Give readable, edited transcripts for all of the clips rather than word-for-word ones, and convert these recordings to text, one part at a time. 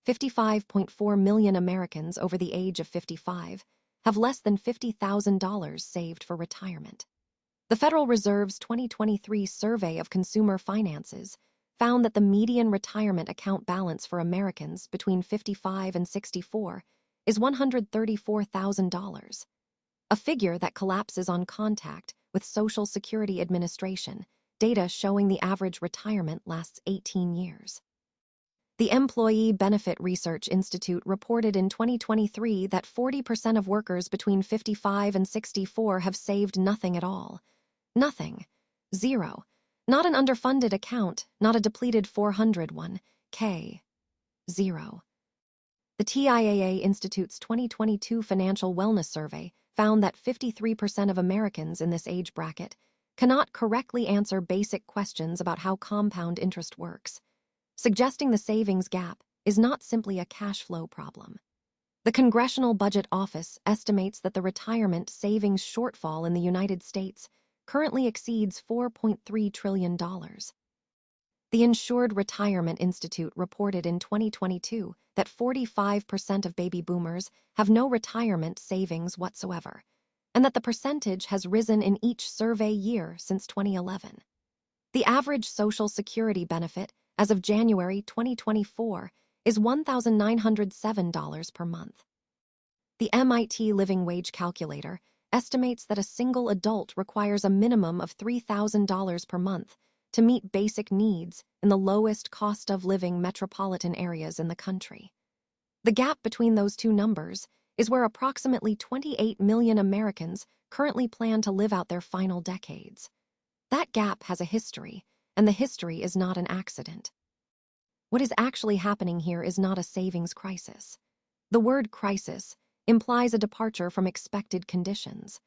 55.4 million Americans over the age of 55 have less than $50,000 saved for retirement. The Federal Reserve's 2023 survey of consumer finances found that the median retirement account balance for Americans between 55 and 64 is $134,000, a figure that collapses on contact with Social Security Administration data showing the average retirement lasts 18 years. The Employee Benefit Research Institute reported in 2023 that 40% of workers between 55 and 64 have saved nothing at all. Nothing. Zero. Not an underfunded account, not a depleted 401(k). Zero. The TIAA Institute's 2022 Financial Wellness Survey found that 53% of Americans in this age bracket cannot correctly answer basic questions about how compound interest works, suggesting the savings gap is not simply a cash flow problem. The Congressional Budget Office estimates that the retirement savings shortfall in the United States currently exceeds $4.3 trillion. The Insured Retirement Institute reported in 2022 that 45% of baby boomers have no retirement savings whatsoever, and that the percentage has risen in each survey year since 2011. The average Social Security benefit as of January 2024 is $1,907 per month. The MIT Living Wage Calculator estimates that a single adult requires a minimum of $3,000 per month to meet basic needs in the lowest cost of living metropolitan areas in the country. The gap between those two numbers is where approximately 28 million Americans currently plan to live out their final decades. That gap has a history, and the history is not an accident. What is actually happening here is not a savings crisis. The word crisis implies a departure from expected conditions.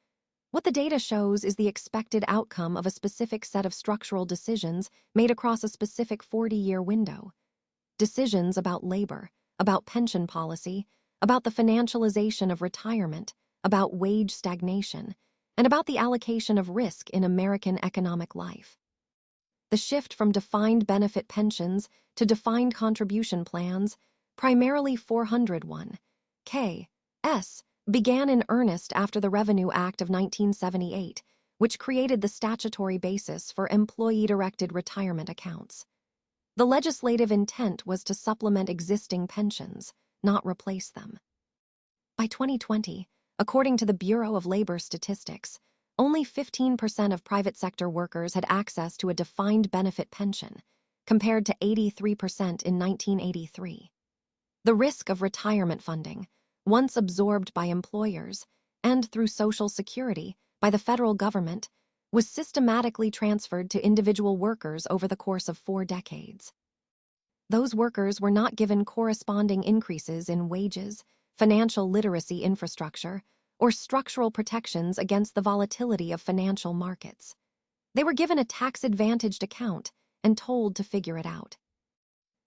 What the data shows is the expected outcome of a specific set of structural decisions made across a specific 40-year window. Decisions about labor, about pension policy, about the financialization of retirement, about wage stagnation, and about the allocation of risk in American economic life. The shift from defined benefit pensions to defined contribution plans, primarily 401(k) began in earnest after the Revenue Act of 1978, which created the statutory basis for employee-directed retirement accounts. The legislative intent was to supplement existing pensions, not replace them. By 2020, according to the Bureau of Labor Statistics, only 15% of private sector workers had access to a defined benefit pension, compared to 83% in 1983. The risk of retirement funding, once absorbed by employers and through Social Security by the federal government, was systematically transferred to individual workers over the course of 4 decades. Those workers were not given corresponding increases in wages, financial literacy infrastructure, or structural protections against the volatility of financial markets. They were given a tax-advantaged account and told to figure it out.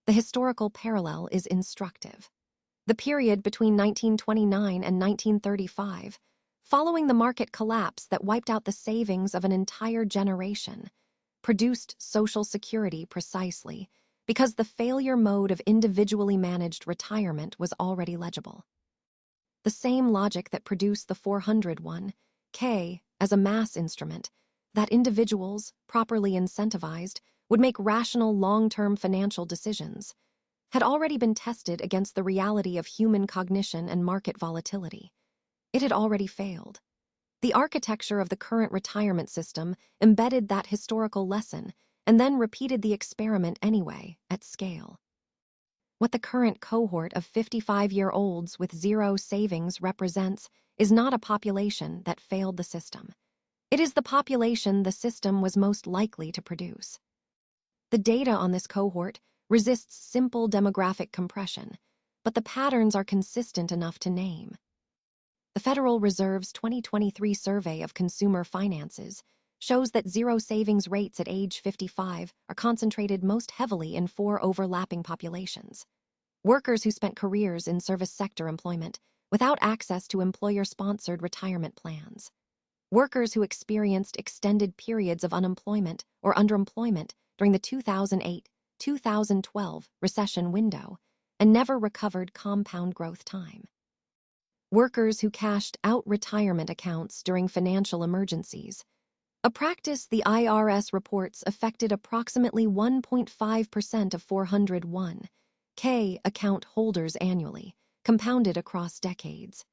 The historical parallel is instructive. The period between 1929 and 1935, following the market collapse that wiped out the savings of an entire generation, produced Social Security precisely because the failure mode of individually managed retirement was already legible. The same logic that produced the 401(k) as a mass instrument, that individuals, properly incentivized, would make rational long-term financial decisions, had already been tested against the reality of human cognition and market volatility. It had already failed. The architecture of the current retirement system embedded that historical lesson and then repeated the experiment anyway, at scale. What the current cohort of 55-year-olds with zero savings represents is not a population that failed the system. It is the population the system was most likely to produce. The data on this cohort resists simple demographic compression, but the patterns are consistent enough to name. The Federal Reserve's 2023 survey of consumer finances shows that zero savings rates at age 55 are concentrated most heavily in 4 overlapping populations: workers who spent careers in service sector employment without access to employer-sponsored retirement plans, workers who experienced extended periods of unemployment or underemployment during the 2008-2012 recession window, and never recovered compound growth time. Workers who cashed out retirement accounts during financial emergencies, a practice the IRS reports affected approximately 1.5% of 401(k) account holders annually, compounded across decades.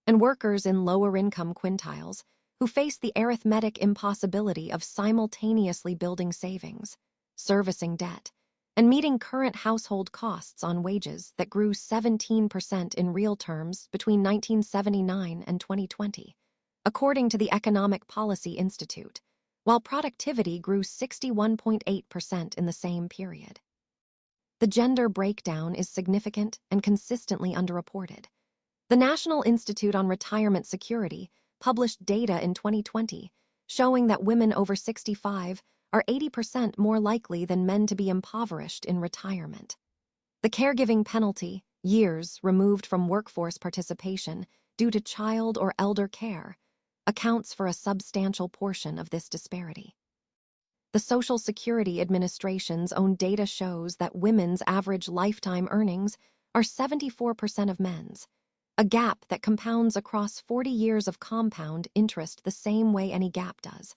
And workers in lower-income quintiles, who face the arithmetic impossibility of simultaneously building savings, servicing debt, and meeting current household costs on wages that grew 17% in real terms between 1979 and 2020, according to the Economic Policy Institute, while productivity grew 61.8% in the same period. The gender breakdown is significant and consistently underreported. The National Institute on Retirement Security published data in 2020 showing that women over 65 are 80% more likely than men to be impoverished in retirement. The caregiving penalty, years removed from workforce participation due to child or elder care, accounts for a substantial portion of this disparity. The Social Security Administration's own data shows that women's average lifetime earnings are 74% of men's, a gap that compounds across 40 years of compound interest the same way any gap does,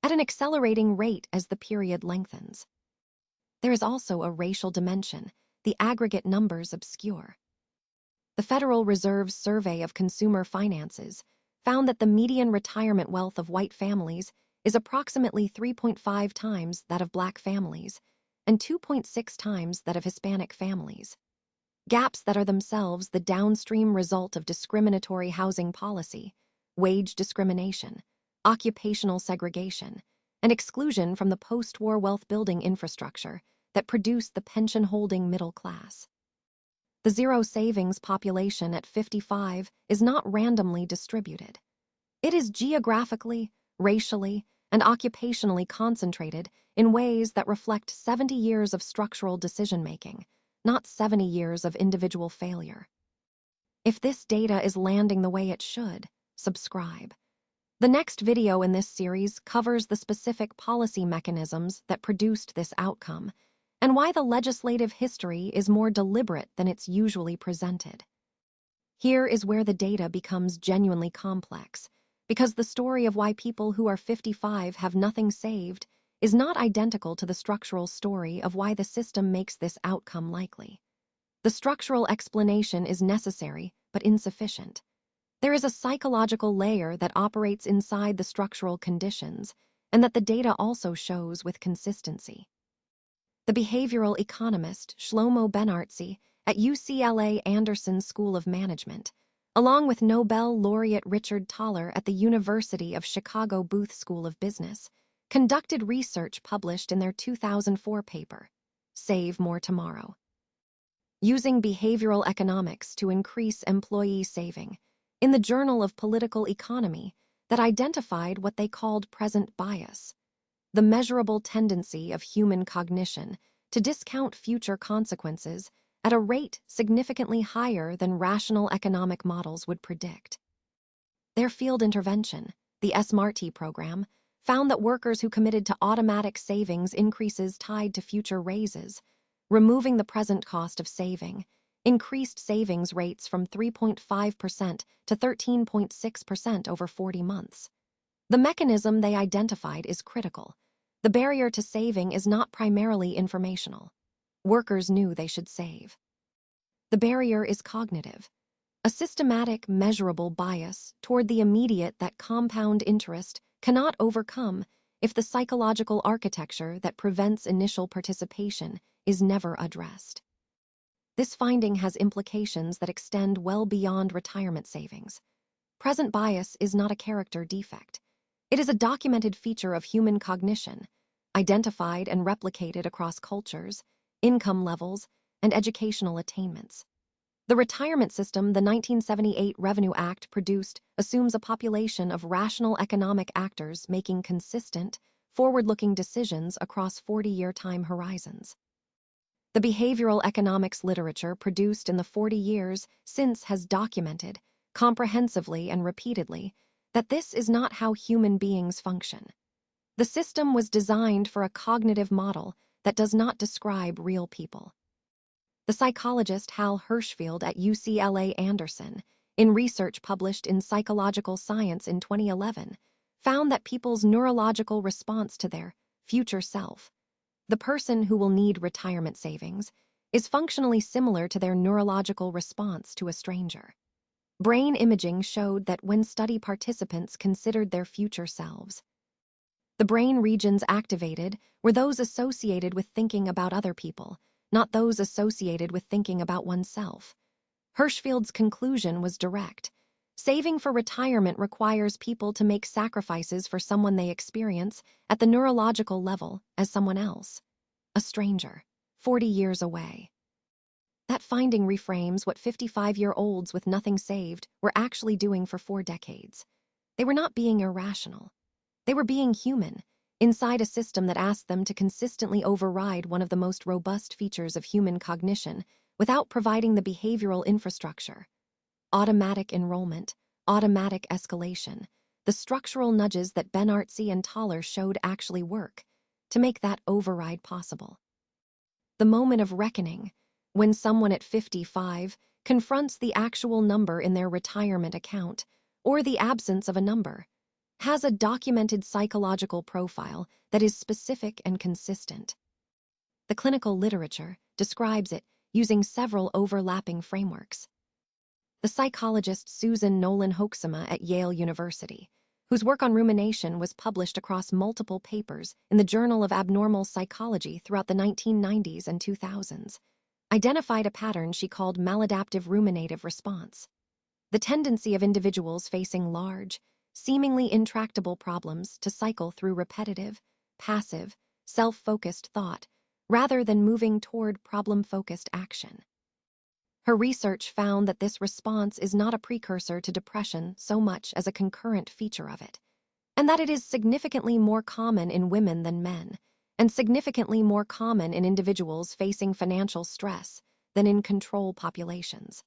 at an accelerating rate as the period lengthens. There is also a racial dimension, the aggregate numbers obscure. The Federal Reserve's survey of consumer finances found that the median retirement wealth of white families is approximately 3.5 times that of Black families and 2.6 times that of Hispanic families. Gaps that are themselves the downstream result of discriminatory housing policy, wage discrimination, occupational segregation, and exclusion from the post-war wealth-building infrastructure that produced the pension-holding middle class. The zero savings population at 55 is not randomly distributed. It is geographically, racially, and occupationally concentrated in ways that reflect 70 years of structural decision-making, not 70 years of individual failure. If this data is landing the way it should, subscribe. The next video in this series covers the specific policy mechanisms that produced this outcome and why the legislative history is more deliberate than it's usually presented. Here is where the data becomes genuinely complex, because the story of why people who are 55 have nothing saved is not identical to the structural story of why the system makes this outcome likely. The structural explanation is necessary but insufficient. There is a psychological layer that operates inside the structural conditions, and that the data also shows with consistency. The behavioral economist Shlomo Ben-Artzi at UCLA Anderson School of Management, along with Nobel laureate Richard Thaler at the University of Chicago Booth School of Business, conducted research published in their 2004 paper, Save More Tomorrow. Using behavioral economics to increase employee saving, in the Journal of Political Economy that identified what they called present bias, the measurable tendency of human cognition to discount future consequences at a rate significantly higher than rational economic models would predict. Their field intervention, the SMART program, found that workers who committed to automatic savings increases tied to future raises, removing the present cost of saving, increased savings rates from 3.5% to 13.6% over 40 months. The mechanism they identified is critical. The barrier to saving is not primarily informational. Workers knew they should save. The barrier is cognitive, a systematic, measurable bias toward the immediate that compound interest cannot overcome if the psychological architecture that prevents initial participation is never addressed. This finding has implications that extend well beyond retirement savings. Present bias is not a character defect. It is a documented feature of human cognition, identified and replicated across cultures, income levels, and educational attainments. The retirement system the 1978 Revenue Act produced assumes a population of rational economic actors making consistent, forward-looking decisions across 40-year time horizons. The behavioral economics literature produced in the 40 years since has documented, comprehensively and repeatedly, that this is not how human beings function. The system was designed for a cognitive model that does not describe real people. The psychologist Hal Hershfield at UCLA Anderson, in research published in Psychological Science in 2011, found that people's neurological response to their future self, the person who will need retirement savings, is functionally similar to their neurological response to a stranger. Brain imaging showed that when study participants considered their future selves, the brain regions activated were those associated with thinking about other people, not those associated with thinking about oneself. Hirschfield's conclusion was direct. Saving for retirement requires people to make sacrifices for someone they experience at the neurological level as someone else, a stranger, 40 years away. That finding reframes what 55-year-olds with nothing saved were actually doing for 4 decades. They were not being irrational. They were being human, inside a system that asked them to consistently override one of the most robust features of human cognition without providing the behavioral infrastructure. Automatic enrollment, automatic escalation, the structural nudges that Benartzi and Thaler showed actually work to make that override possible. The moment of reckoning, when someone at 55 confronts the actual number in their retirement account, or the absence of a number, has a documented psychological profile that is specific and consistent. The clinical literature describes it using several overlapping frameworks. The psychologist Susan Nolan Hoeksema at Yale University, whose work on rumination was published across multiple papers in the Journal of Abnormal Psychology throughout the 1990s and 2000s, identified a pattern she called maladaptive ruminative response. The tendency of individuals facing large, seemingly intractable problems to cycle through repetitive, passive, self-focused thought rather than moving toward problem-focused action. Her research found that this response is not a precursor to depression so much as a concurrent feature of it, and that it is significantly more common in women than men, and significantly more common in individuals facing financial stress than in control populations.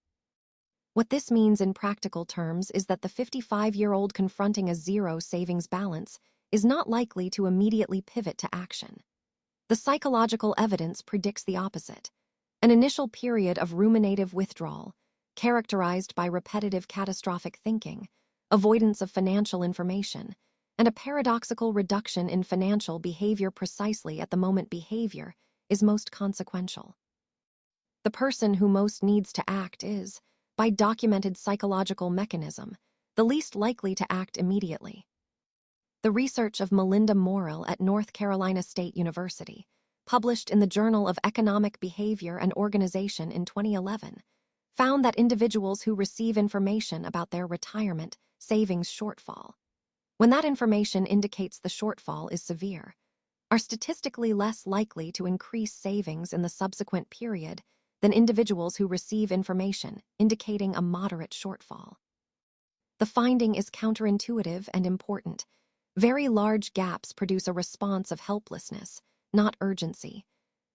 What this means in practical terms is that the 55-year-old confronting a zero savings balance is not likely to immediately pivot to action. The psychological evidence predicts the opposite. An initial period of ruminative withdrawal, characterized by repetitive catastrophic thinking, avoidance of financial information, and a paradoxical reduction in financial behavior precisely at the moment behavior is most consequential. The person who most needs to act is, by documented psychological mechanism, the least likely to act immediately. The research of Melinda Morrill at North Carolina State University, published in the Journal of Economic Behavior and Organization in 2011, found that individuals who receive information about their retirement savings shortfall, when that information indicates the shortfall is severe, are statistically less likely to increase savings in the subsequent period than individuals who receive information indicating a moderate shortfall. The finding is counterintuitive and important. Very large gaps produce a response of helplessness, not urgency.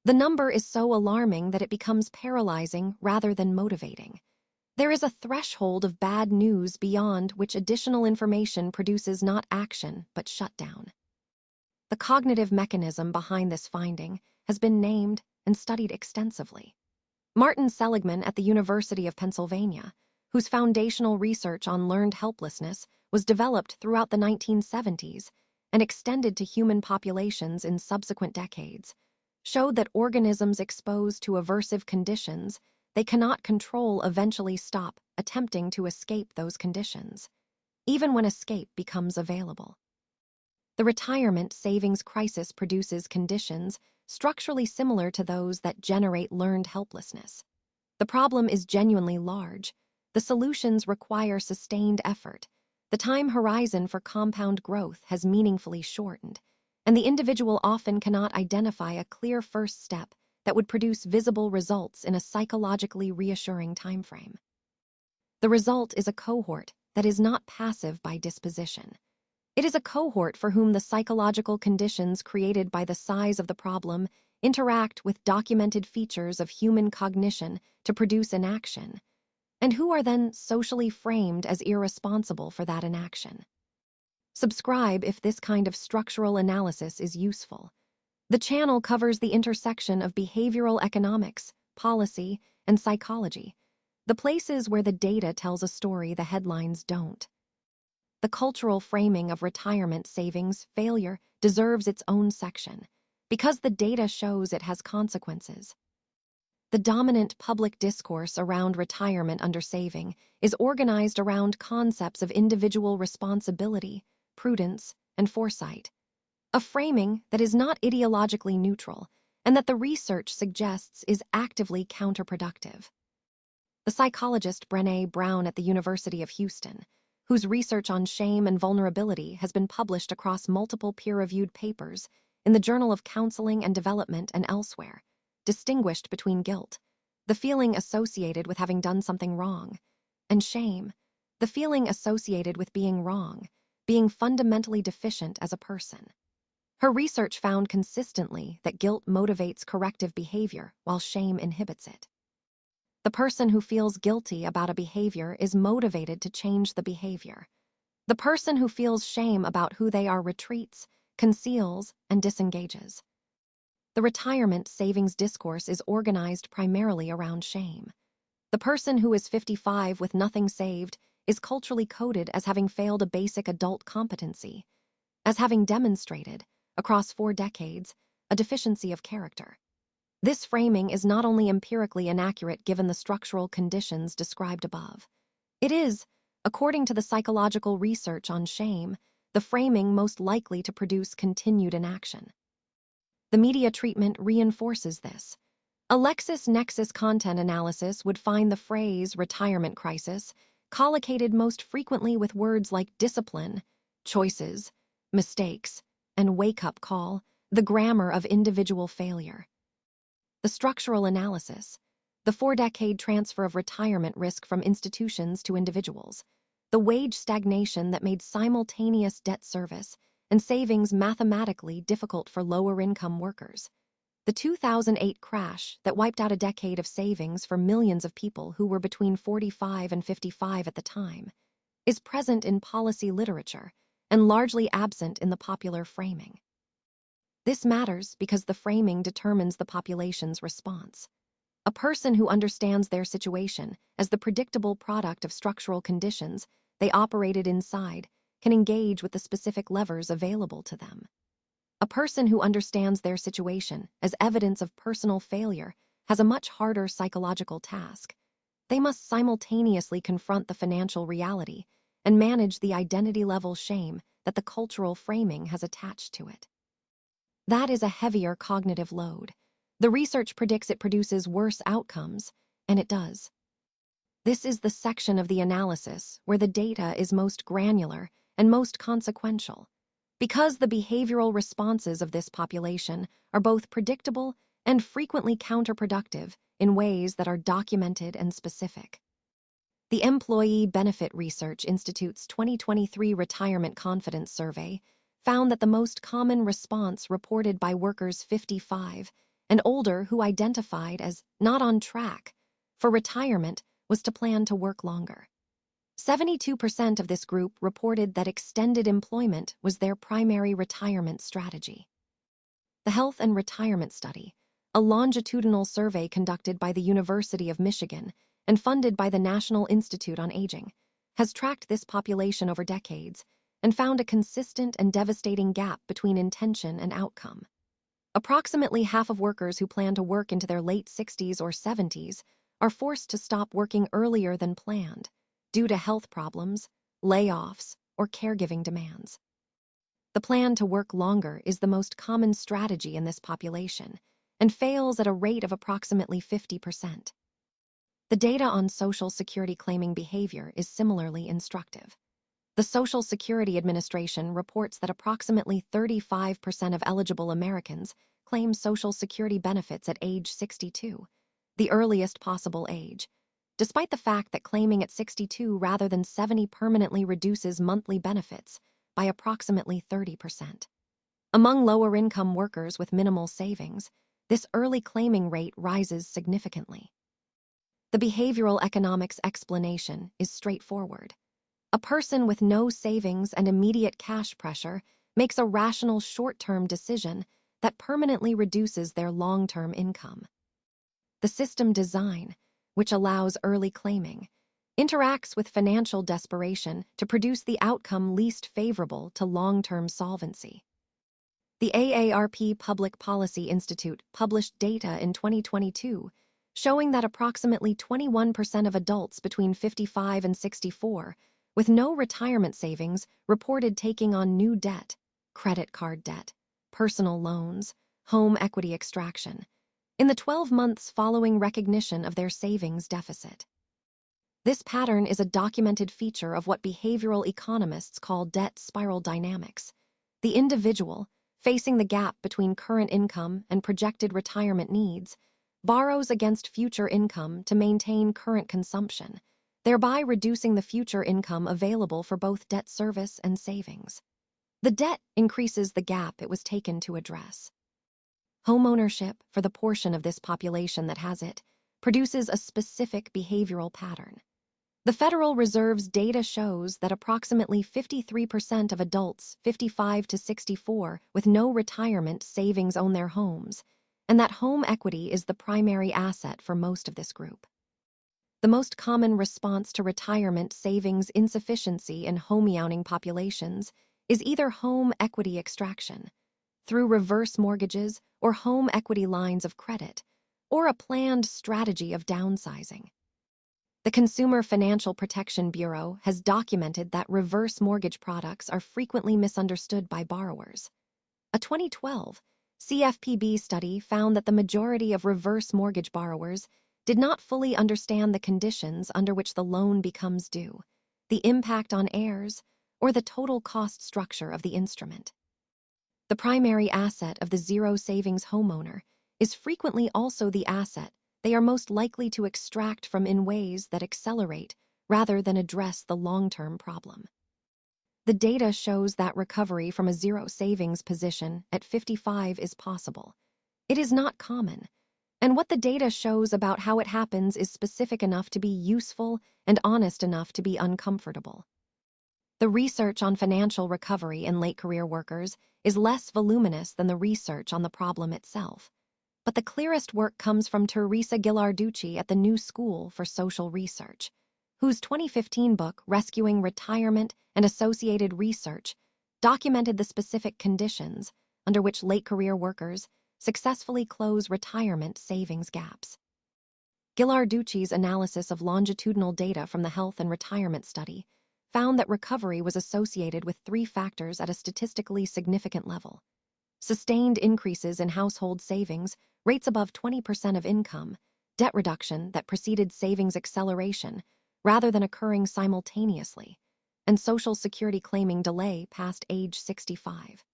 The number is so alarming that it becomes paralyzing rather than motivating. There is a threshold of bad news beyond which additional information produces not action but shutdown. The cognitive mechanism behind this finding has been named and studied extensively. Martin Seligman at the University of Pennsylvania, whose foundational research on learned helplessness was developed throughout the 1970s and extended to human populations in subsequent decades, showed that organisms exposed to aversive conditions they cannot control eventually stop attempting to escape those conditions, even when escape becomes available. The retirement savings crisis produces conditions structurally similar to those that generate learned helplessness. The problem is genuinely large. The solutions require sustained effort. The time horizon for compound growth has meaningfully shortened, and the individual often cannot identify a clear first step that would produce visible results in a psychologically reassuring timeframe. The result is a cohort that is not passive by disposition. It is a cohort for whom the psychological conditions created by the size of the problem interact with documented features of human cognition to produce inaction, and who are then socially framed as irresponsible for that inaction. Subscribe if this kind of structural analysis is useful. The channel covers the intersection of behavioral economics, policy, and psychology, the places where the data tells a story the headlines don't. The cultural framing of retirement savings failure deserves its own section, because the data shows it has consequences. The dominant public discourse around retirement under saving is organized around concepts of individual responsibility, prudence, and foresight, a framing that is not ideologically neutral and that the research suggests is actively counterproductive. The psychologist Brené Brown at the University of Houston, whose research on shame and vulnerability has been published across multiple peer-reviewed papers in the Journal of Counseling and Development and elsewhere, distinguished between guilt, the feeling associated with having done something wrong, and shame, the feeling associated with being wrong, being fundamentally deficient as a person. Her research found consistently that guilt motivates corrective behavior while shame inhibits it. The person who feels guilty about a behavior is motivated to change the behavior. The person who feels shame about who they are retreats, conceals, and disengages. The retirement savings discourse is organized primarily around shame. The person who is 55 with nothing saved is culturally coded as having failed a basic adult competency, as having demonstrated, across 4 decades, a deficiency of character. This framing is not only empirically inaccurate given the structural conditions described above. It is, according to the psychological research on shame, the framing most likely to produce continued inaction. The media treatment reinforces this. A LexisNexis content analysis would find the phrase retirement crisis collocated most frequently with words like discipline, choices, mistakes, and wake-up call, the grammar of individual failure. The structural analysis, the 4-decade transfer of retirement risk from institutions to individuals, the wage stagnation that made simultaneous debt service and savings mathematically difficult for lower-income workers, the 2008 crash that wiped out a decade of savings for millions of people who were between 45 and 55 at the time, is present in policy literature and largely absent in the popular framing. This matters because the framing determines the population's response. A person who understands their situation as the predictable product of structural conditions they operated inside can engage with the specific levers available to them. A person who understands their situation as evidence of personal failure has a much harder psychological task. They must simultaneously confront the financial reality and manage the identity-level shame that the cultural framing has attached to it. That is a heavier cognitive load. The research predicts it produces worse outcomes, and it does. This is the section of the analysis where the data is most granular and most consequential, because the behavioral responses of this population are both predictable and frequently counterproductive in ways that are documented and specific. The Employee Benefit Research Institute's 2023 Retirement Confidence Survey found that the most common response reported by workers 55 and older who identified as not on track for retirement was to plan to work longer. 72% of this group reported that extended employment was their primary retirement strategy. The Health and Retirement Study, a longitudinal survey conducted by the University of Michigan and funded by the National Institute on Aging, has tracked this population over decades and found a consistent and devastating gap between intention and outcome. Approximately half of workers who plan to work into their late 60s or 70s are forced to stop working earlier than planned due to health problems, layoffs, or caregiving demands. The plan to work longer is the most common strategy in this population and fails at a rate of approximately 50%. The data on Social Security claiming behavior is similarly instructive. The Social Security Administration reports that approximately 35% of eligible Americans claim Social Security benefits at age 62, the earliest possible age, despite the fact that claiming at 62 rather than 70 permanently reduces monthly benefits by approximately 30%. Among lower-income workers with minimal savings, this early claiming rate rises significantly. The behavioral economics explanation is straightforward. A person with no savings and immediate cash pressure makes a rational short-term decision that permanently reduces their long-term income. The system design, which allows early claiming, interacts with financial desperation to produce the outcome least favorable to long-term solvency. The AARP Public Policy Institute published data in 2022 showing that approximately 21% of adults between 55 and 64 with no retirement savings reported taking on new debt, credit card debt, personal loans, home equity extraction, in the 12 months following recognition of their savings deficit. This pattern is a documented feature of what behavioral economists call debt spiral dynamics. The individual, facing the gap between current income and projected retirement needs, borrows against future income to maintain current consumption, thereby reducing the future income available for both debt service and savings. The debt increases the gap it was taken to address. Homeownership, for the portion of this population that has it, produces a specific behavioral pattern. The Federal Reserve's data shows that approximately 53% of adults 55 to 64 with no retirement savings own their homes, and that home equity is the primary asset for most of this group. The most common response to retirement savings insufficiency in homeowning populations is either home equity extraction, through reverse mortgages or home equity lines of credit, or a planned strategy of downsizing. The Consumer Financial Protection Bureau has documented that reverse mortgage products are frequently misunderstood by borrowers. A 2012 CFPB study found that the majority of reverse mortgage borrowers did not fully understand the conditions under which the loan becomes due, the impact on heirs, or the total cost structure of the instrument. The primary asset of the zero savings homeowner is frequently also the asset they are most likely to extract from in ways that accelerate rather than address the long-term problem. The data shows that recovery from a zero savings position at 55 is possible. It is not common, and what the data shows about how it happens is specific enough to be useful and honest enough to be uncomfortable. The research on financial recovery in late career workers is less voluminous than the research on the problem itself, but the clearest work comes from Teresa Ghilarducci at the New School for Social Research, whose 2015 book, Rescuing Retirement and Associated Research, documented the specific conditions under which late career workers successfully close retirement savings gaps. Ghilarducci's analysis of longitudinal data from the Health and Retirement Study found that recovery was associated with 3 factors at a statistically significant level: sustained increases in household savings, rates above 20% of income, debt reduction that preceded savings acceleration rather than occurring simultaneously, and Social Security claiming delay past age 65.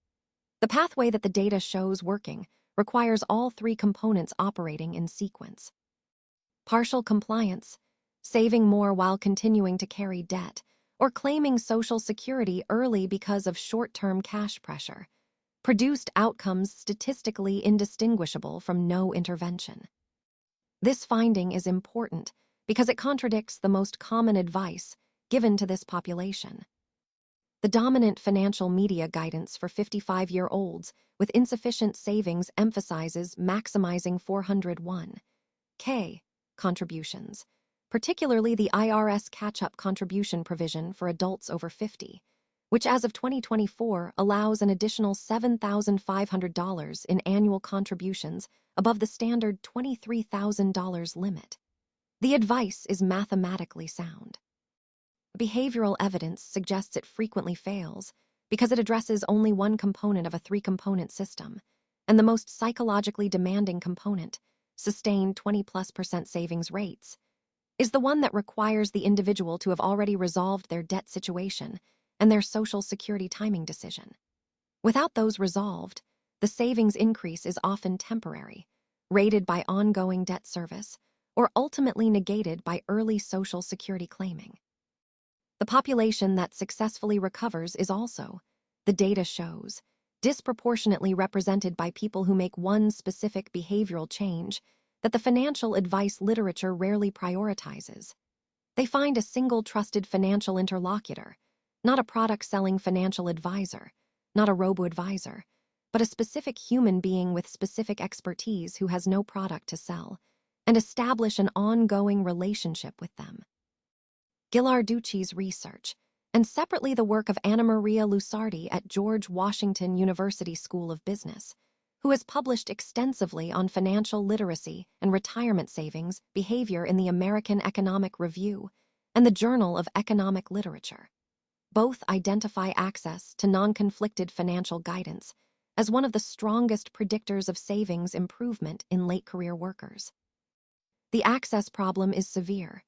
The pathway that the data shows working requires all 3 components operating in sequence. Partial compliance, saving more while continuing to carry debt, or claiming Social Security early because of short-term cash pressure, produced outcomes statistically indistinguishable from no intervention. This finding is important because it contradicts the most common advice given to this population. The dominant financial media guidance for 55-year-olds with insufficient savings emphasizes maximizing 401(k) contributions, particularly the IRS catch-up contribution provision for adults over 50, which as of 2024 allows an additional $7,500 in annual contributions above the standard $23,000 limit. The advice is mathematically sound. Behavioral evidence suggests it frequently fails because it addresses only one component of a 3-component system, and the most psychologically demanding component, sustained 20+% savings rates, is the one that requires the individual to have already resolved their debt situation and their Social Security timing decision. Without those resolved, the savings increase is often temporary, rated by ongoing debt service, or ultimately negated by early Social Security claiming. The population that successfully recovers is also, the data shows, disproportionately represented by people who make one specific behavioral change that the financial advice literature rarely prioritizes. They find a single trusted financial interlocutor, not a product-selling financial advisor, not a robo-advisor, but a specific human being with specific expertise who has no product to sell, and establish an ongoing relationship with them. Ghilarducci's research, and separately the work of Anna Maria Lusardi at George Washington University School of Business, who has published extensively on financial literacy and retirement savings behavior in the American Economic Review and the Journal of Economic Literature. Both identify access to non-conflicted financial guidance as one of the strongest predictors of savings improvement in late-career workers. The access problem is severe.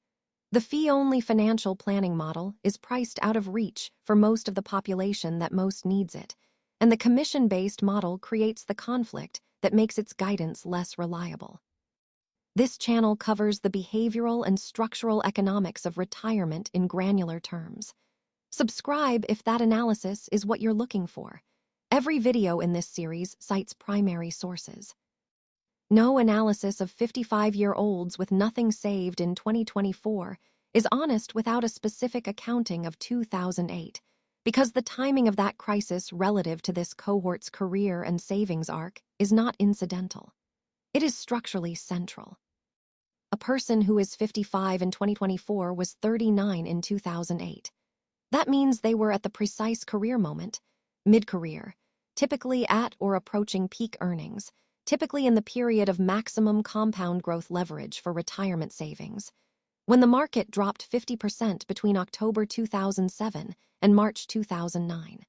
The fee-only financial planning model is priced out of reach for most of the population that most needs it, and the commission-based model creates the conflict that makes its guidance less reliable. This channel covers the behavioral and structural economics of retirement in granular terms. Subscribe if that analysis is what you're looking for. Every video in this series cites primary sources. No analysis of 55-year-olds with nothing saved in 2024 is honest without a specific accounting of 2008, because the timing of that crisis relative to this cohort's career and savings arc is not incidental. It is structurally central. A person who is 55 in 2024 was 39 in 2008. That means they were at the precise career moment, mid-career, typically at or approaching peak earnings, typically in the period of maximum compound growth leverage for retirement savings, when the market dropped 50% between October 2007 and March 2009.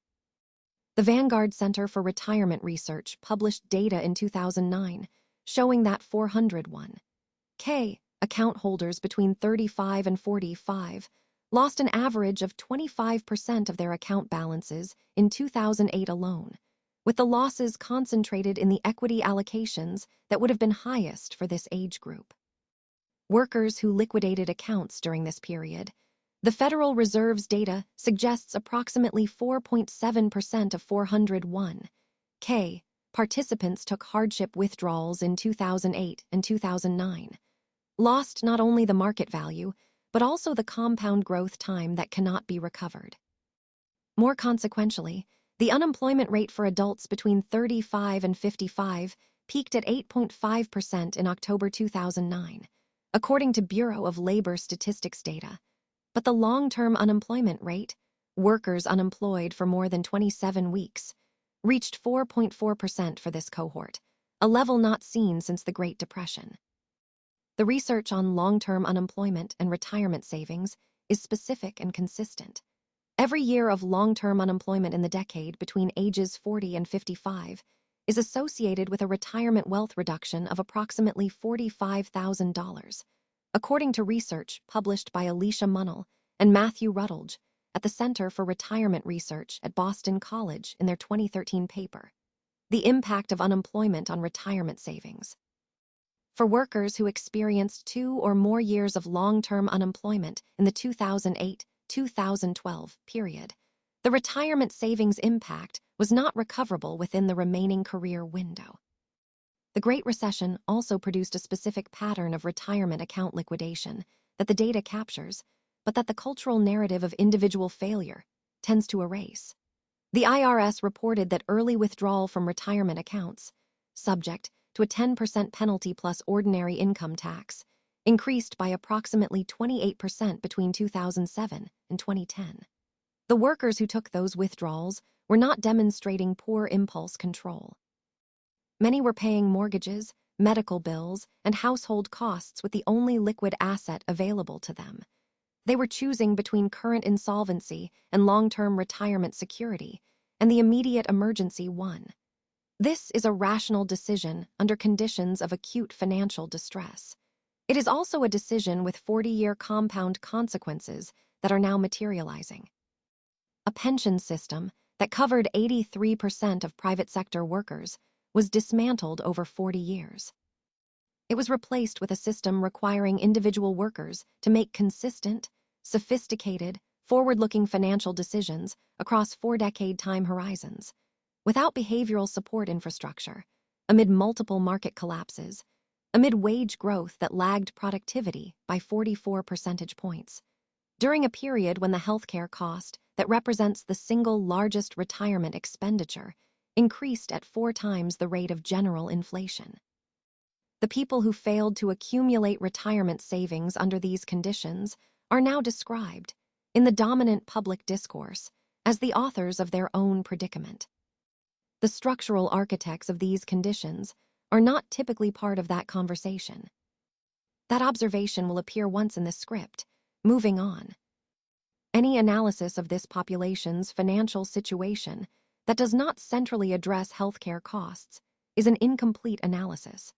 The Vanguard Center for Retirement Research published data in 2009 showing that 401(k) account holders between 35 and 45 lost an average of 25% of their account balances in 2008 alone, with the losses concentrated in the equity allocations that would have been highest for this age group. Workers who liquidated accounts during this period, the Federal Reserve's data suggests approximately 4.7% of 401(k) participants took hardship withdrawals in 2008 and 2009, lost not only the market value, but also the compound growth time that cannot be recovered. More consequentially, the unemployment rate for adults between 35 and 55 peaked at 8.5% in October 2009, according to Bureau of Labor Statistics data. But the long-term unemployment rate, workers unemployed for more than 27 weeks, reached 4.4% for this cohort, a level not seen since the Great Depression. The research on long-term unemployment and retirement savings is specific and consistent. Every year of long-term unemployment in the decade between ages 40 and 55 is associated with a retirement wealth reduction of approximately $45,000, according to research published by Alicia Munnell and Matthew Rutledge at the Center for Retirement Research at Boston College in their 2013 paper, The Impact of Unemployment on Retirement Savings. For workers who experienced 2 or more years of long-term unemployment in the 2008-2012 period, the retirement savings impact was not recoverable within the remaining career window. The Great Recession also produced a specific pattern of retirement account liquidation that the data captures, but that the cultural narrative of individual failure tends to erase. The IRS reported that early withdrawal from retirement accounts, subject to a 10% penalty plus ordinary income tax, increased by approximately 28% between 2007 and 2010. The workers who took those withdrawals were not demonstrating poor impulse control. Many were paying mortgages, medical bills, and household costs with the only liquid asset available to them. They were choosing between current insolvency and long-term retirement security, and the immediate emergency won. This is a rational decision under conditions of acute financial distress. It is also a decision with 40-year compound consequences that are now materializing. A pension system that covered 83% of private sector workers was dismantled over 40 years. It was replaced with a system requiring individual workers to make consistent, sophisticated, forward-looking financial decisions across 4-decade time horizons. Without behavioral support infrastructure, amid multiple market collapses, amid wage growth that lagged productivity by 44 percentage points, during a period when the healthcare cost that represents the single largest retirement expenditure increased at 4 times the rate of general inflation. The people who failed to accumulate retirement savings under these conditions are now described, in the dominant public discourse, as the authors of their own predicament. The structural architects of these conditions are not typically part of that conversation. That observation will appear once in the script. Moving on. Any analysis of this population's financial situation that does not centrally address healthcare costs is an incomplete analysis.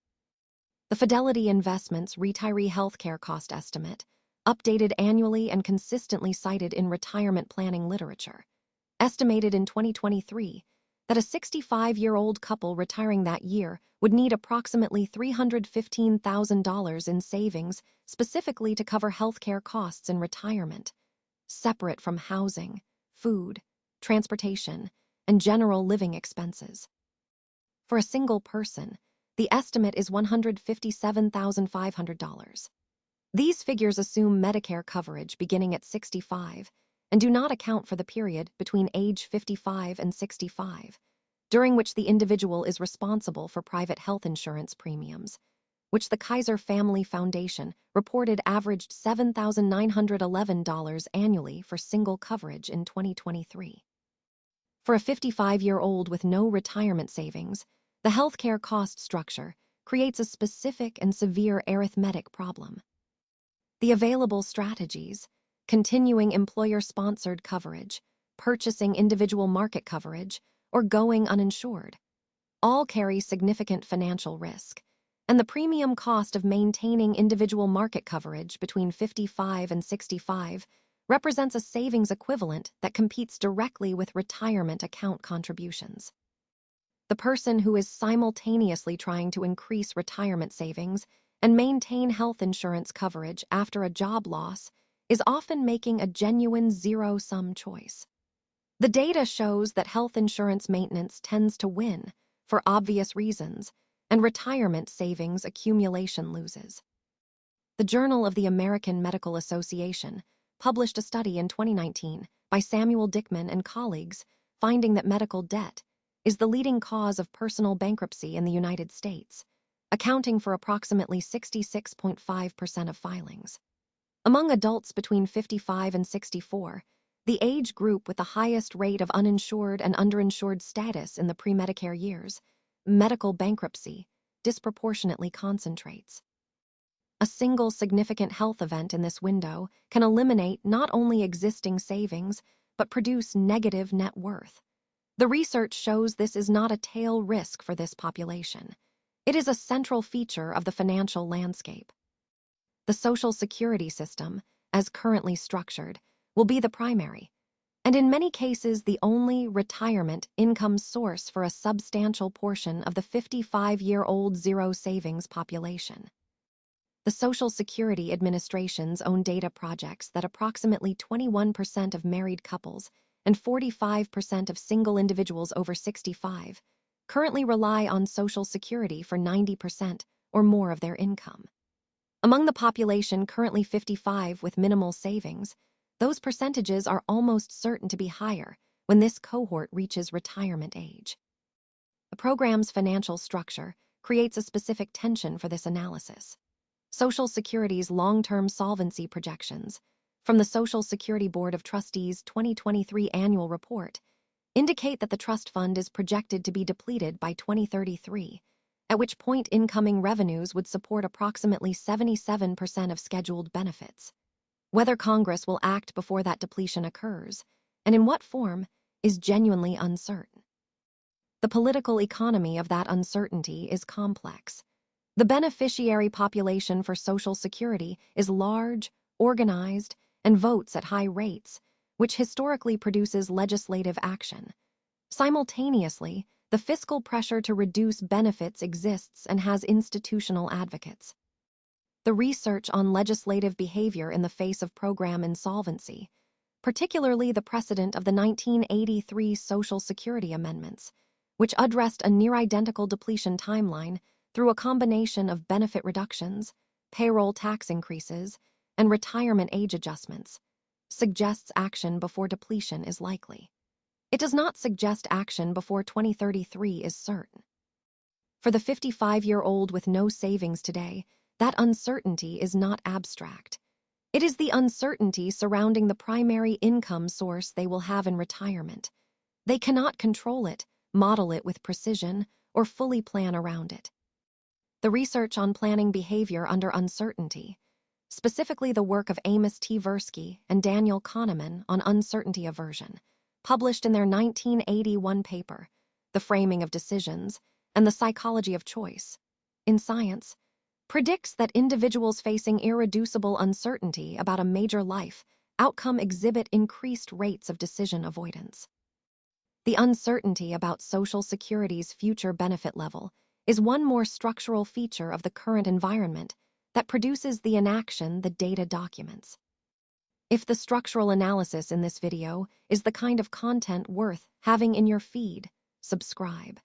The Fidelity Investments Retiree Healthcare Cost Estimate, updated annually and consistently cited in retirement planning literature, estimated in 2023 that a 65-year-old couple retiring that year would need approximately $315,000 in savings specifically to cover healthcare costs in retirement, separate from housing, food, transportation, and general living expenses. For a single person, the estimate is $157,500. These figures assume Medicare coverage beginning at 65 and do not account for the period between age 55 and 65, during which the individual is responsible for private health insurance premiums, which the Kaiser Family Foundation reported averaged $7,911 annually for single coverage in 2023. For a 55-year-old with no retirement savings, the healthcare cost structure creates a specific and severe arithmetic problem. The available strategies, continuing employer-sponsored coverage, purchasing individual market coverage, or going uninsured, all carry significant financial risk, and the premium cost of maintaining individual market coverage between 55 and 65 represents a savings equivalent that competes directly with retirement account contributions. The person who is simultaneously trying to increase retirement savings and maintain health insurance coverage after a job loss is often making a genuine zero-sum choice. The data shows that health insurance maintenance tends to win, for obvious reasons, and retirement savings accumulation loses. The Journal of the American Medical Association published a study in 2019 by Samuel Dickman and colleagues finding that medical debt is the leading cause of personal bankruptcy in the United States, accounting for approximately 66.5% of filings. Among adults between 55 and 64, the age group with the highest rate of uninsured and underinsured status in the pre-Medicare years, medical bankruptcy disproportionately concentrates. A single significant health event in this window can eliminate not only existing savings, but produce negative net worth. The research shows this is not a tail risk for this population. It is a central feature of the financial landscape. The Social Security system, as currently structured, will be the primary, and in many cases the only retirement income source for a substantial portion of the 55-year-old zero savings population. The Social Security Administration's own data projects that approximately 21% of married couples and 45% of single individuals over 65 currently rely on Social Security for 90% or more of their income. Among the population currently 55 with minimal savings, those percentages are almost certain to be higher when this cohort reaches retirement age. The program's financial structure creates a specific tension for this analysis. Social Security's long-term solvency projections, from the Social Security Board of Trustees' 2023 annual report, indicate that the trust fund is projected to be depleted by 2033, at which point incoming revenues would support approximately 77% of scheduled benefits. Whether Congress will act before that depletion occurs, and in what form, is genuinely uncertain. The political economy of that uncertainty is complex. The beneficiary population for Social Security is large, organized, and votes at high rates, which historically produces legislative action. Simultaneously, the fiscal pressure to reduce benefits exists and has institutional advocates. The research on legislative behavior in the face of program insolvency, particularly the precedent of the 1983 Social Security amendments, which addressed a near-identical depletion timeline through a combination of benefit reductions, payroll tax increases, and retirement age adjustments, suggests action before depletion is likely. It does not suggest action before 2033 is certain. For the 55-year-old with no savings today, that uncertainty is not abstract. It is the uncertainty surrounding the primary income source they will have in retirement. They cannot control it, model it with precision, or fully plan around it. The research on planning behavior under uncertainty, specifically the work of Amos Tversky and Daniel Kahneman on uncertainty aversion, published in their 1981 paper, The Framing of Decisions and the Psychology of Choice, in Science, predicts that individuals facing irreducible uncertainty about a major life outcome exhibit increased rates of decision avoidance. The uncertainty about Social Security's future benefit level is one more structural feature of the current environment that produces the inaction the data documents. If the structural analysis in this video is the kind of content worth having in your feed, subscribe.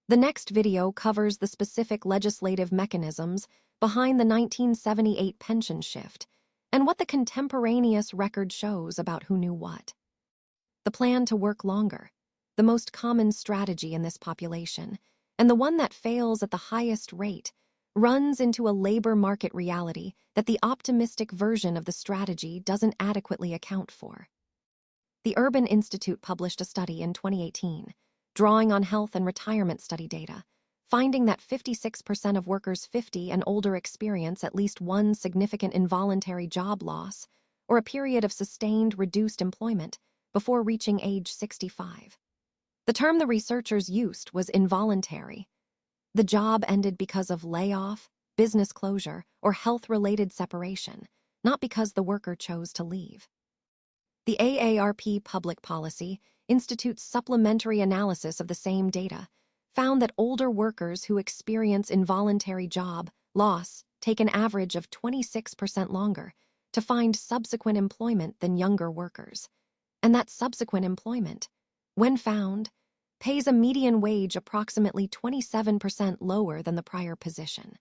The next video covers the specific legislative mechanisms behind the 1978 pension shift and what the contemporaneous record shows about who knew what. The plan to work longer, the most common strategy in this population, and the one that fails at the highest rate, runs into a labor market reality that the optimistic version of the strategy doesn't adequately account for. The Urban Institute published a study in 2018, drawing on health and retirement study data, finding that 56% of workers 50 and older experience at least one significant involuntary job loss or a period of sustained reduced employment before reaching age 65. The term the researchers used was involuntary. The job ended because of layoff, business closure, or health-related separation, not because the worker chose to leave. The AARP Public Policy Institute's supplementary analysis of the same data found that older workers who experience involuntary job loss take an average of 26% longer to find subsequent employment than younger workers, and that subsequent employment, when found, pays a median wage approximately 27% lower than the prior position.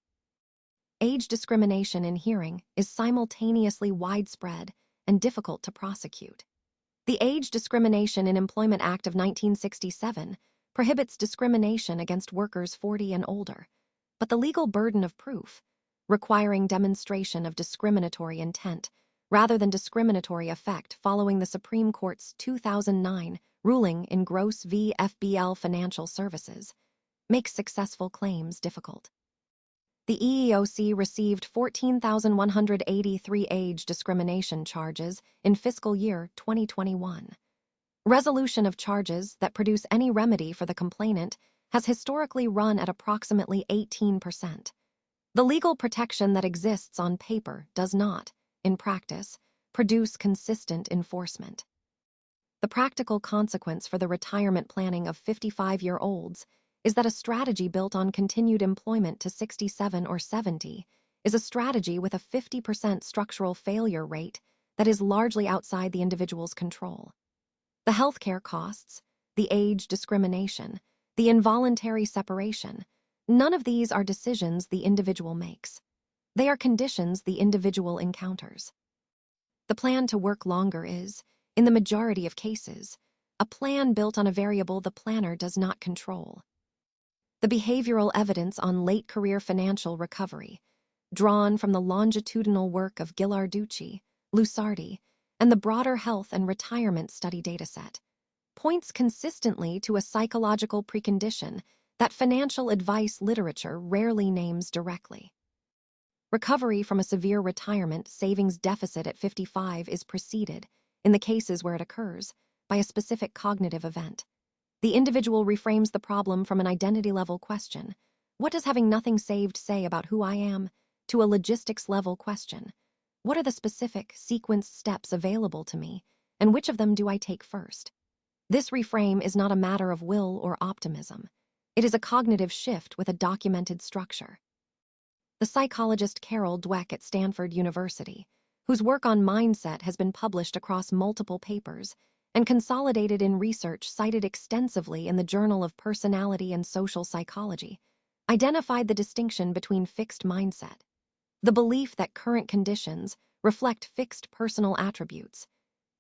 Age discrimination in hearing is simultaneously widespread and difficult to prosecute. The Age Discrimination in Employment Act of 1967 prohibits discrimination against workers 40 and older, but the legal burden of proof, requiring demonstration of discriminatory intent rather than discriminatory effect following the Supreme Court's 2009 ruling in Gross v. FBL Financial Services, makes successful claims difficult. The EEOC received 14,183 age discrimination charges in fiscal year 2021. Resolution of charges that produce any remedy for the complainant has historically run at approximately 18%. The legal protection that exists on paper does not, in practice, produce consistent enforcement. The practical consequence for the retirement planning of 55-year-olds is that a strategy built on continued employment to 67 or 70 is a strategy with a 50% structural failure rate that is largely outside the individual's control. The healthcare costs, the age discrimination, the involuntary separation, none of these are decisions the individual makes. They are conditions the individual encounters. The plan to work longer is, in the majority of cases, a plan built on a variable the planner does not control. The behavioral evidence on late career financial recovery, drawn from the longitudinal work of Ghilarducci, Lusardi, and the broader health and retirement study dataset, points consistently to a psychological precondition that financial advice literature rarely names directly. Recovery from a severe retirement savings deficit at 55 is preceded, in the cases where it occurs, by a specific cognitive event. The individual reframes the problem from an identity-level question, what does having nothing saved say about who I am, to a logistics-level question, what are the specific, sequenced steps available to me, and which of them do I take first? This reframe is not a matter of will or optimism. It is a cognitive shift with a documented structure. The psychologist Carol Dweck at Stanford University, whose work on mindset has been published across multiple papers and consolidated in research cited extensively in the Journal of Personality and Social Psychology, identified the distinction between fixed mindset, the belief that current conditions reflect fixed personal attributes,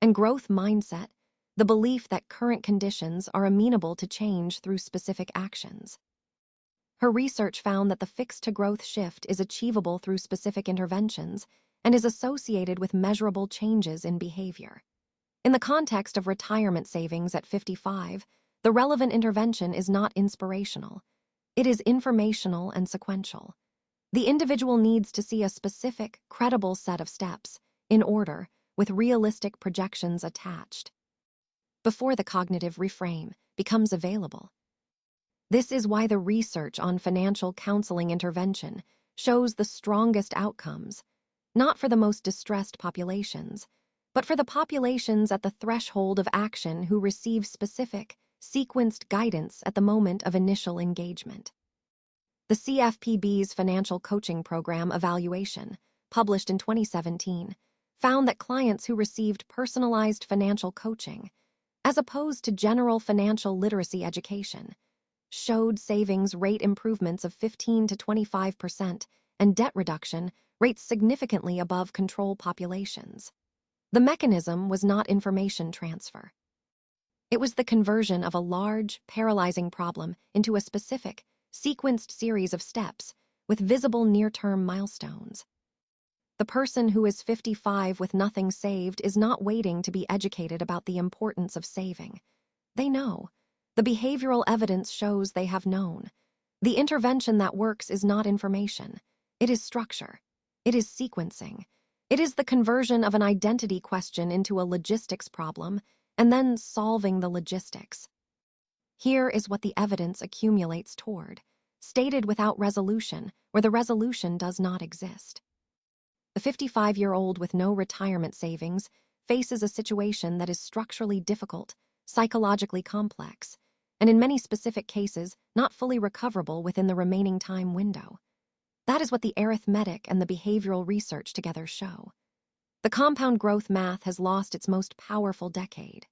and growth mindset, the belief that current conditions are amenable to change through specific actions. Her research found that the fixed-to-growth shift is achievable through specific interventions and is associated with measurable changes in behavior. In the context of retirement savings at 55, the relevant intervention is not inspirational. It is informational and sequential. The individual needs to see a specific, credible set of steps, in order, with realistic projections attached, before the cognitive reframe becomes available. This is why the research on financial counseling intervention shows the strongest outcomes, not for the most distressed populations, but for the populations at the threshold of action who receive specific, sequenced guidance at the moment of initial engagement. The CFPB's Financial Coaching Program evaluation, published in 2017, found that clients who received personalized financial coaching, as opposed to general financial literacy education, showed savings rate improvements of 15 to 25% and debt reduction rates significantly above control populations. The mechanism was not information transfer. It was the conversion of a large, paralyzing problem into a specific, sequenced series of steps with visible near-term milestones. The person who is 55 with nothing saved is not waiting to be educated about the importance of saving. They know. The behavioral evidence shows they have known. The intervention that works is not information. It is structure. It is sequencing. It is the conversion of an identity question into a logistics problem and then solving the logistics. Here is what the evidence accumulates toward, stated without resolution, where the resolution does not exist. The 55-year-old with no retirement savings faces a situation that is structurally difficult, psychologically complex, and in many specific cases, not fully recoverable within the remaining time window. That is what the arithmetic and the behavioral research together show. The compound growth math has lost its most powerful decade.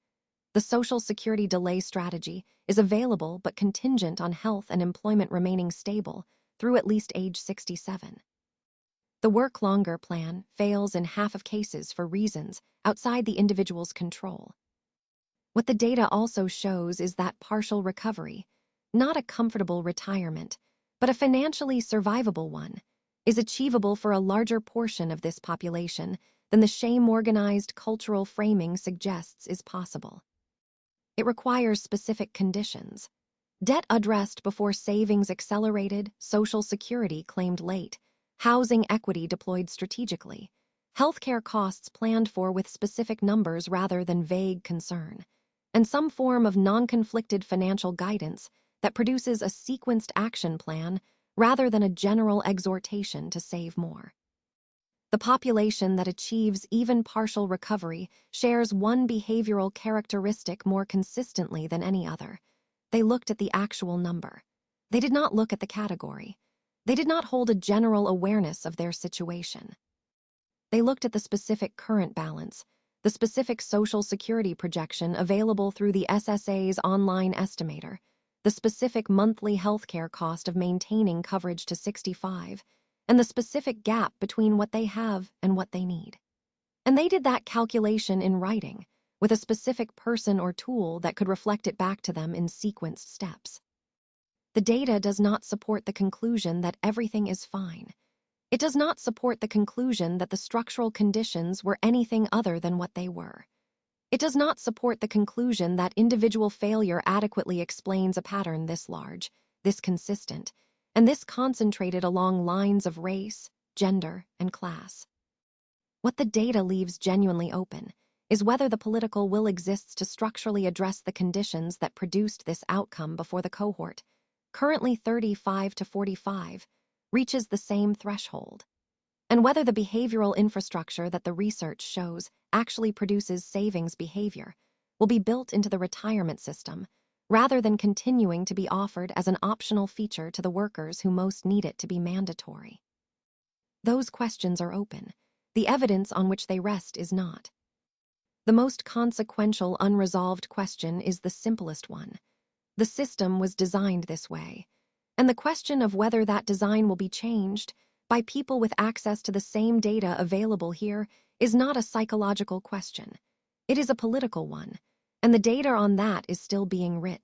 The Social Security delay strategy is available but contingent on health and employment remaining stable through at least age 67. The Work Longer plan fails in half of cases for reasons outside the individual's control. What the data also shows is that partial recovery, not a comfortable retirement, but a financially survivable one, is achievable for a larger portion of this population than the shame-organized cultural framing suggests is possible. It requires specific conditions. Debt addressed before savings accelerated, Social Security claimed late, housing equity deployed strategically, healthcare costs planned for with specific numbers rather than vague concern, and some form of non-conflicted financial guidance that produces a sequenced action plan rather than a general exhortation to save more. The population that achieves even partial recovery shares one behavioral characteristic more consistently than any other. They looked at the actual number. They did not look at the category. They did not hold a general awareness of their situation. They looked at the specific current balance, the specific Social Security projection available through the SSA's online estimator, the specific monthly healthcare cost of maintaining coverage to 65, and the specific gap between what they have and what they need. And they did that calculation in writing, with a specific person or tool that could reflect it back to them in sequenced steps. The data does not support the conclusion that everything is fine. It does not support the conclusion that the structural conditions were anything other than what they were. It does not support the conclusion that individual failure adequately explains a pattern this large, this consistent, and this concentrated along lines of race, gender, and class. What the data leaves genuinely open is whether the political will exists to structurally address the conditions that produced this outcome before the cohort, currently 35 to 45, reaches the same threshold, and whether the behavioral infrastructure that the research shows actually produces savings behavior will be built into the retirement system rather than continuing to be offered as an optional feature to the workers who most need it to be mandatory. Those questions are open. The evidence on which they rest is not. The most consequential unresolved question is the simplest one. The system was designed this way, and the question of whether that design will be changed by people with access to the same data available here is not a psychological question. It is a political one, and the data on that is still being written.